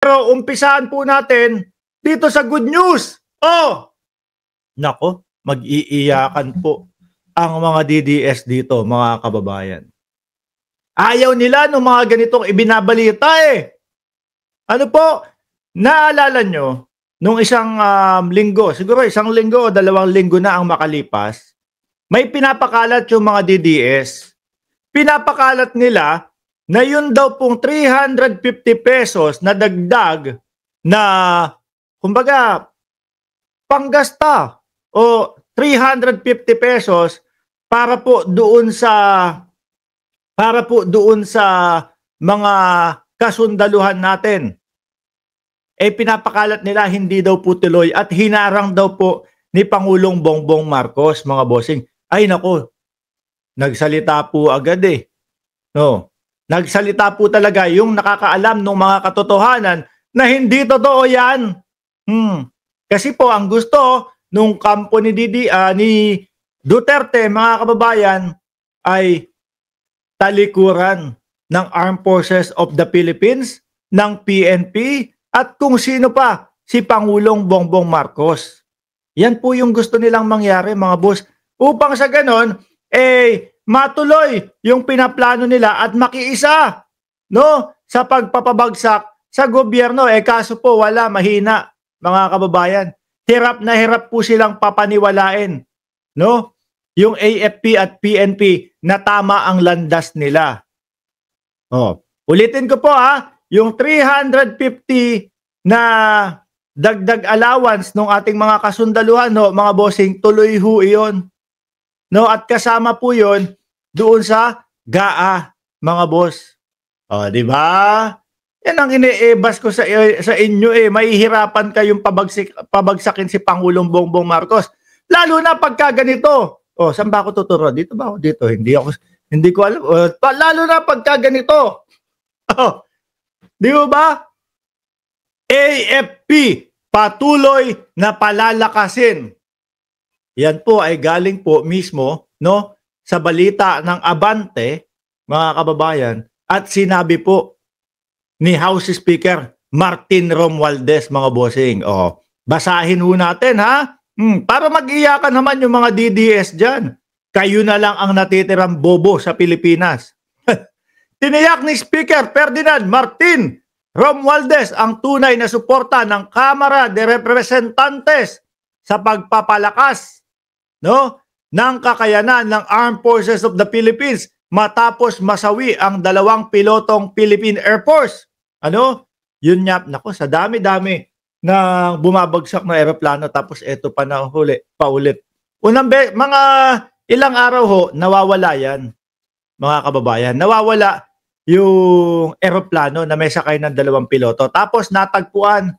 Pero umpisahan po natin dito sa good news. Oh, nako, mag-iiyakan po ang mga DDS dito, mga kababayan. Ayaw nila ng mga ganitong ibinabalita eh. Ano po, naalala nyo, nung isang linggo, siguro isang linggo o 2 linggo na ang makalipas, may pinapakalat yung mga DDS. Pinapakalat nila na yun daw pong 350 pesos na dagdag na, kumbaga, panggasta o 350 pesos para po doon sa mga kasundaluhan natin. Eh pinapakalat nila hindi daw po tuloy at hinarang daw po ni Pangulong Bongbong Marcos, mga bossing. Ay nako, nagsalita po agad eh. No. Nagsalita po talaga yung nakakaalam ng mga katotohanan na hindi totoo yan. Kasi po ang gusto nung kampo ni Duterte, mga kababayan, ay talikuran ng Armed Forces of the Philippines, ng PNP, at kung sino pa, si Pangulong Bongbong Marcos. Yan po yung gusto nilang mangyari, mga boss. Upang sa ganon, matuloy yung pinaplano nila at makiisa, no, sa pagpapabagsak sa gobyerno. Kaso po wala, mahina, mga kababayan. Hirap na hirap po silang papaniwalain, no, yung AFP at PNP na tama ang landas nila. Ulitin ko po yung 350 na dagdag allowance ng ating mga kasundaluhan, no, mga bossing, tuloy ho iyon. No, at kasama po 'yon doon sa GAA, mga boss. Di ba? Yan ang iniebas ko sa inyo mahihirapan kayong pabagsakin si Pangulong Bongbong Marcos. Lalo na pagka ganito. Saan ba ako tuturo? Dito ba ako? Dito. Hindi ko alam. Lalo na pagka ganito. Di ba? AFP patuloy na palalakasin. Yan po ay galing po mismo, no, sa balita ng Abante, mga kababayan, at sinabi po ni House Speaker Martin Romualdez, mga bossing. Basahin ho natin para mag-iyakan naman yung mga DDS dyan. Kayo na lang ang natitirang bobo sa Pilipinas. Tiniyak ni Speaker Ferdinand Martin Romualdez ang tunay na suporta ng Kamara de Representantes sa pagpapalakas, no, ng kakayanan ng Armed Forces of the Philippines matapos masawi ang 2 pilotong Philippine Air Force. Yun nga, nako, sa dami-dami na bumabagsak na eroplano, tapos eto pa na paulit. Mga ilang araw ho, nawawala yan, mga kababayan. Nawawala yung eroplano na may sakay ng 2 piloto. Tapos natagpuan,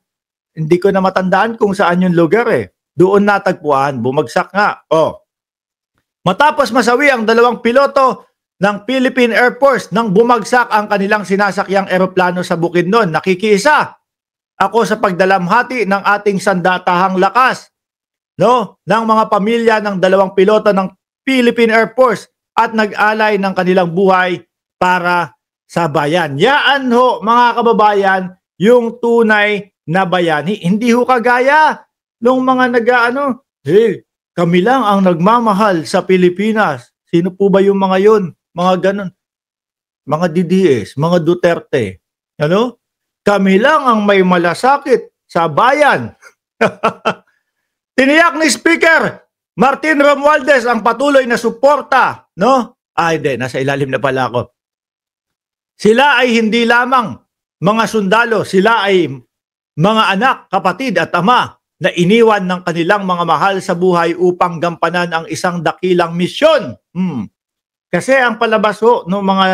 hindi ko na matandaan kung saan yung lugar Doon natagpuan, bumagsak nga. Matapos masawi ang 2 piloto ng Philippine Air Force nang bumagsak ang kanilang sinasakyang eroplano sa Bukidnon. Nakikiisa ako sa pagdalamhati ng ating sandatahang lakas, no, ng mga pamilya ng 2 piloto ng Philippine Air Force at nag-alay ng kanilang buhay para sa bayan. Yaan ho, mga kababayan, yung tunay na bayani. Hindi ho kagaya nung mga kami lang ang nagmamahal sa Pilipinas. Sino po ba yung mga yun? Mga ganon. Mga DDS, mga Duterte. Kami lang ang may malasakit sa bayan. Tiniyak ni Speaker Martin Romualdez ang patuloy na suporta, no? Hindi, nasa ilalim na pala ako. Sila ay hindi lamang mga sundalo, sila ay mga anak, kapatid at ama na iniwan ng kanilang mga mahal sa buhay upang gampanan ang isang dakilang misyon. Kasi ang palabas ho ng mga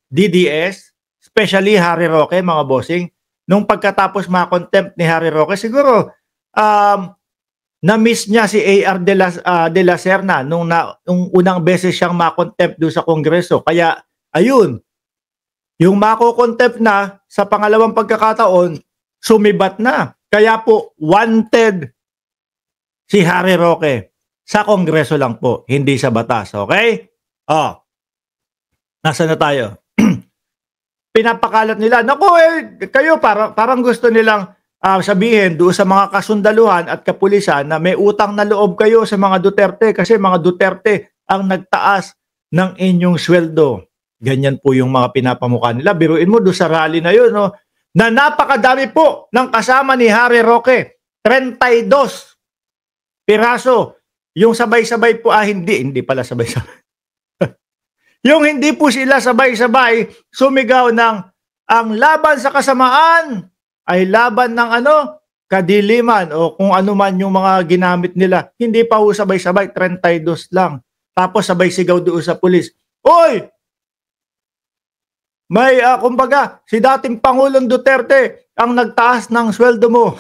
DDS, especially Harry Roque, mga bossing, nung pagkatapos ma-contempt ni Harry Roque, siguro na-miss niya si A.R. de la Serna nung unang beses siyang ma-contempt doon sa Kongreso. Kaya, ayun, yung mako-contempt na sa pangalawang pagkakataon, sumibat na. Kaya po, wanted si Harry Roque sa Kongreso lang po, hindi sa batas. Okay? Nasaan na tayo? pinapakalat nila. Naku, kayo parang gusto nilang sabihin doon sa mga kasundaluhan at kapulisan na may utang na loob kayo sa mga Duterte kasi mga Duterte ang nagtaas ng inyong sweldo. Ganyan po yung mga pinapamukha nila. Biruin mo doon sa rally na yun, no? Na napakadami po ng kasama ni Harry Roque. 32 piraso. Yung sabay-sabay po, hindi pala sabay-sabay. Yung hindi po sila sabay-sabay sumigaw ng ang laban sa kasamaan ay laban ng kadiliman o kung ano man yung mga ginamit nila. Hindi pa po sabay-sabay, 32 lang. Tapos sabay sigaw doon sa pulis. Oy! May, kumbaga, si dating Pangulong Duterte ang nagtaas ng sweldo mo.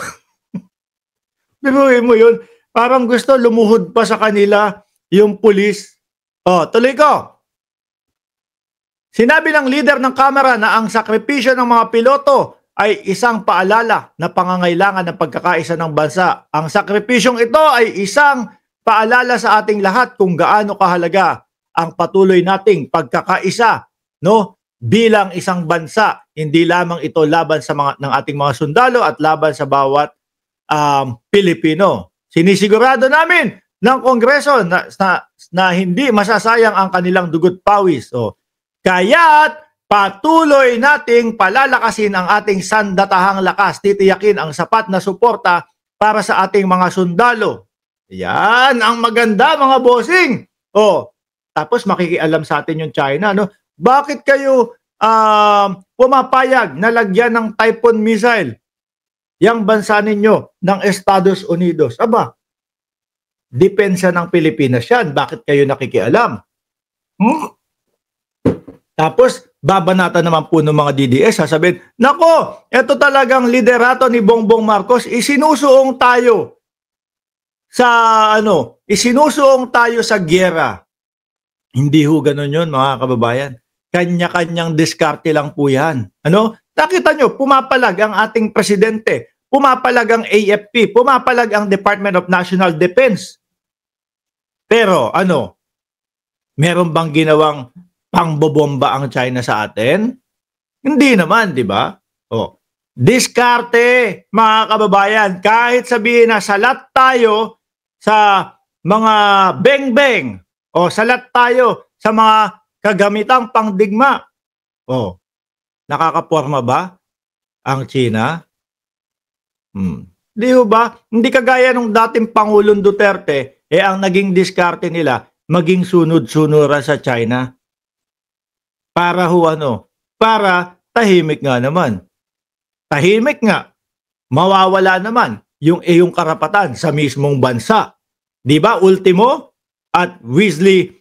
Biruin mo yun. Parang gusto lumuhod pa sa kanila yung pulis. Tuloy ko. Sinabi ng leader ng Kamara na ang sakripisyo ng mga piloto ay isang paalala na pangangailangan ng pagkakaisa ng bansa. Ang sakripisyong ito ay isang paalala sa ating lahat kung gaano kahalaga ang patuloy nating pagkakaisa, no? Bilang isang bansa, hindi lamang ito laban sa ng ating mga sundalo at laban sa bawat Pilipino. Sinisigurado namin ng Kongreso na hindi masasayang ang kanilang dugot pawis. Kaya't patuloy nating palalakasin ang ating sandatahang lakas. Titiyakin ang sapat na suporta para sa ating mga sundalo. Yan ang maganda, mga bossing. Tapos makikialam sa atin yung China, no? Bakit kayo pumapayag na lagyan ng Typhoon missile yang bansa ninyo ng Estados Unidos? Aba, depensa ng Pilipinas yan. Bakit kayo nakikialam? Tapos, babanatan naman po ng mga DDS, sasabihin, nako, ito talagang liderato ni Bongbong Marcos, isinusuong tayo sa giyera. Hindi ho ganun yun, mga kababayan. Kanya-kanyang diskarte lang po yan. Nakita nyo, pumapalag ang ating presidente, pumapalag ang AFP, pumapalag ang Department of National Defense. Pero meron bang ginawang pangbobomba ang China sa atin? Hindi naman, di ba? Diskarte, mga kababayan. Kahit sabihin na salat tayo sa mga beng-beng o salat tayo sa mga kagamitang pangdigma. Nakakaporma ba ang China? Di ba? Hindi kagaya nung dating Pangulong Duterte, ang naging diskarte nila, maging sunod-sunuran sa China. Para para tahimik nga naman. Tahimik nga. Mawawala naman yung iyong karapatan sa mismong bansa. Di ba? Ultimo at Weasley,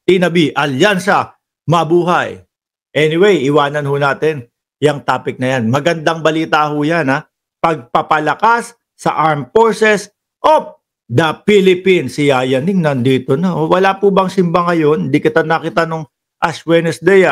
Tinabi, alyansa, mabuhay. Anyway, iwanan ho natin yung topic na yan. Magandang balita ho yan, ha? Pagpapalakas sa Armed Forces of the Philippines. Si Yaya Ning nandito na. Wala po bang simba ngayon? Hindi kita nakita nung Ash Wednesday,